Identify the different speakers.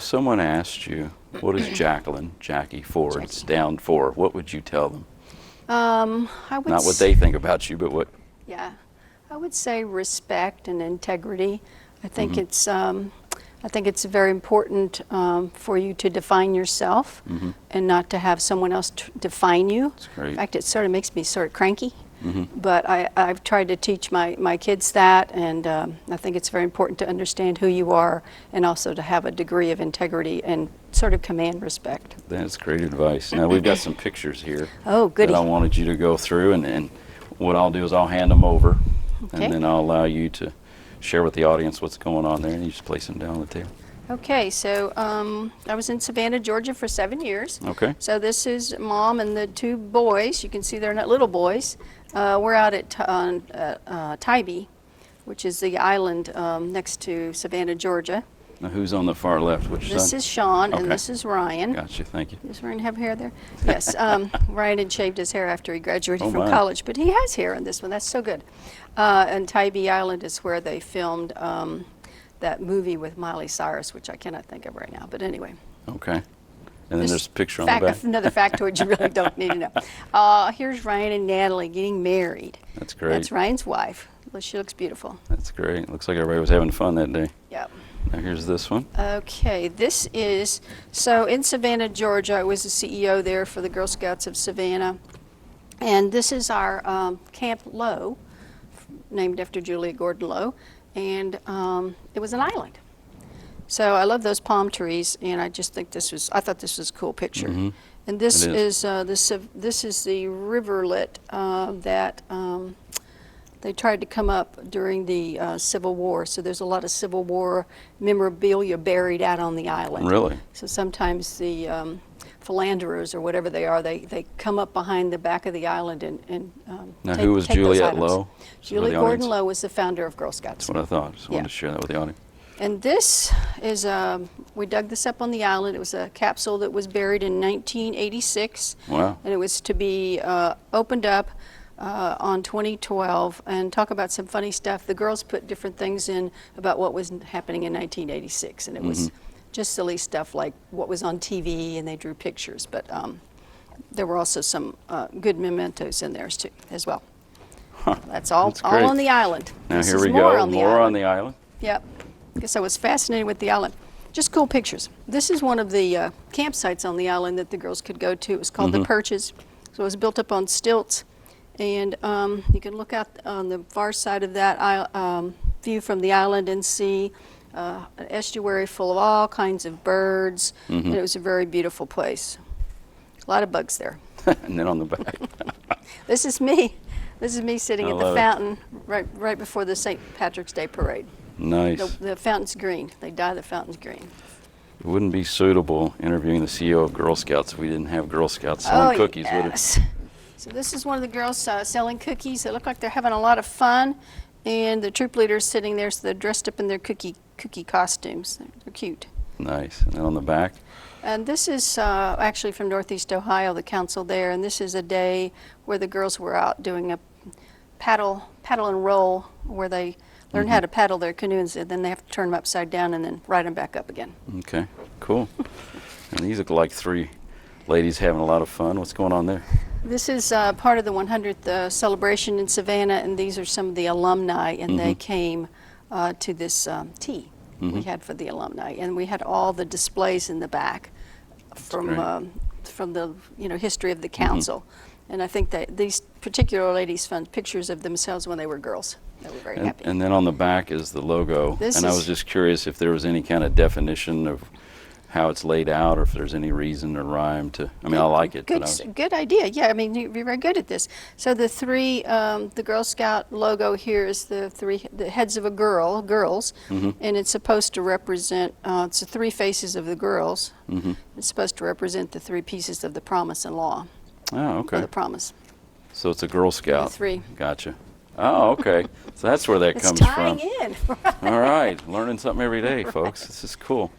Speaker 1: someone asked you, what is Jackie Ford stand for, what would you tell them?
Speaker 2: I would
Speaker 1: Not what they think about you, but what?
Speaker 2: Yeah, I would say respect and integrity. I think it's very important for you to define yourself and not to have someone else define you.
Speaker 1: That's great.
Speaker 2: In fact, it sort of makes me sort of cranky. But I've tried to teach my kids that, and I think it's very important to understand who you are and also to have a degree of integrity and sort of command respect.
Speaker 1: That's great advice. Now we've got some pictures here
Speaker 2: Oh, goody.
Speaker 1: that I wanted you to go through, and what I'll do is I'll hand them over,
Speaker 2: Okay.
Speaker 1: and then I'll allow you to share with the audience what's going on there, and you just place them down on the table.
Speaker 2: Okay, so I was in Savannah, Georgia for 7 years.
Speaker 1: Okay.
Speaker 2: So this is Mom and the 2 boys. You can see they're not little boys. We're out at Tybee, which is the island next to Savannah, Georgia.
Speaker 1: Now who's on the far left? Which
Speaker 2: This
Speaker 1: side?
Speaker 2: is Sean,
Speaker 1: Okay.
Speaker 2: and this is Ryan.
Speaker 1: Gotcha, thank you.
Speaker 2: Does Ryan have hair there? Yes. Ryan had shaved his hair after he graduated
Speaker 1: Oh,
Speaker 2: from
Speaker 1: my.
Speaker 2: college, but he has hair on this one. That's so good. And Tybee Island is where they filmed that movie with Miley Cyrus, which I cannot think of right now. But anyway.
Speaker 1: Okay. And then
Speaker 2: This
Speaker 1: there's a picture on the back.
Speaker 2: Another factoid you really don't need to know. Here's Ryan and Natalie getting married.
Speaker 1: That's great.
Speaker 2: That's Ryan's wife. She looks beautiful.
Speaker 1: That's great. Looks like everybody was having fun that day.
Speaker 2: Yep.
Speaker 1: Now here's this one.
Speaker 2: Okay, this is, so in Savannah, Georgia, I was the CEO there for the Girl Scouts of Savannah. And this is our Camp Low, named after Julia Gordon Low. And it was an island. So I love those palm trees, and I just think I thought this was a cool picture. And this is this is the rivulet that they tried to come up during the Civil War. So there's a lot of Civil War memorabilia buried out on the island.
Speaker 1: Really?
Speaker 2: So sometimes the philanderers or whatever they are, they come up behind the back of the island and
Speaker 1: Now
Speaker 2: take,
Speaker 1: who was
Speaker 2: take those
Speaker 1: Juliet
Speaker 2: items.
Speaker 1: Lowe?
Speaker 2: Julie
Speaker 1: the
Speaker 2: Gordon
Speaker 1: audience?
Speaker 2: Lowe was the founder of Girl Scouts.
Speaker 1: That's what I thought. Just wanted
Speaker 2: Yeah.
Speaker 1: to share that with the audience.
Speaker 2: And this is, we dug this up on the island. It was a capsule that was buried in 1986.
Speaker 1: Wow.
Speaker 2: And it was to be opened up on 2012. And talk about some funny stuff. The girls put different things in about what was happening in 1986. And it was just silly stuff like what was on TV, and they drew pictures. But there were also some good mementos in there too, as well.
Speaker 1: Huh.
Speaker 2: That's all
Speaker 1: great.
Speaker 2: on the island.
Speaker 1: Now
Speaker 2: This
Speaker 1: here
Speaker 2: is
Speaker 1: we
Speaker 2: more
Speaker 1: go.
Speaker 2: on the
Speaker 1: More
Speaker 2: island.
Speaker 1: on the island.
Speaker 2: Yep. I guess I was fascinated with the island. Just cool pictures. This is one of the campsites on the island that the girls could go to. It was called the Perches. So it was built up on stilts. And you can look out on the far side of that view from the island and see an estuary full of all kinds of birds. And it was a very beautiful place. A lot of bugs there.
Speaker 1: And then on the back.
Speaker 2: This is me. This is me sitting
Speaker 1: I
Speaker 2: at the
Speaker 1: love it.
Speaker 2: fountain right before the St. Patrick's Day parade.
Speaker 1: Nice.
Speaker 2: The fountain's green. They dye the fountains green.
Speaker 1: It wouldn't be suitable interviewing the CEO of Girl Scouts if we didn't have Girl Scouts selling cookies, would it?
Speaker 2: Yes. So this is one of the girls selling cookies. They look like they're having a lot of fun, and the troop leader's sitting there, so they're dressed up in their cookie costumes. They're cute.
Speaker 1: Nice. And then on the back?
Speaker 2: And this is actually from Northeast Ohio, the council there, and this is a day where the girls were out doing a paddle and roll, where they learn how to paddle their canoes, and then they have to turn them upside down and then ride them back up again.
Speaker 1: Okay, cool. And these look like 3 ladies having a lot of fun. What's going on there?
Speaker 2: This is part of the 100th celebration in Savannah, and these are some of the alumni, and they came to this tea we had for the alumni, and we had all the displays in the back from the history of the council. And I think that these particular ladies found pictures of themselves when they were girls. They were very happy.
Speaker 1: And then on the back is the logo.
Speaker 2: This
Speaker 1: and I
Speaker 2: is-
Speaker 1: was just curious if there was any kind of definition of how it's laid out, or if there's any reason or rhyme to. I mean, I like it.
Speaker 2: Good idea. Yeah, I mean, you're very good at this. So the the Girl Scout logo here is the heads of girls, and it's supposed to represent. It's the 3 faces of the girls. It's supposed to represent the 3 pieces of the promise and law.
Speaker 1: Oh, okay.
Speaker 2: Of the promise.
Speaker 1: So it's a Girl Scout.
Speaker 2: The 3.
Speaker 1: Gotcha. Oh, okay. So that's where that
Speaker 2: It's
Speaker 1: comes
Speaker 2: tying
Speaker 1: from.
Speaker 2: in.
Speaker 1: All right, learning something every day, folks. This is cool.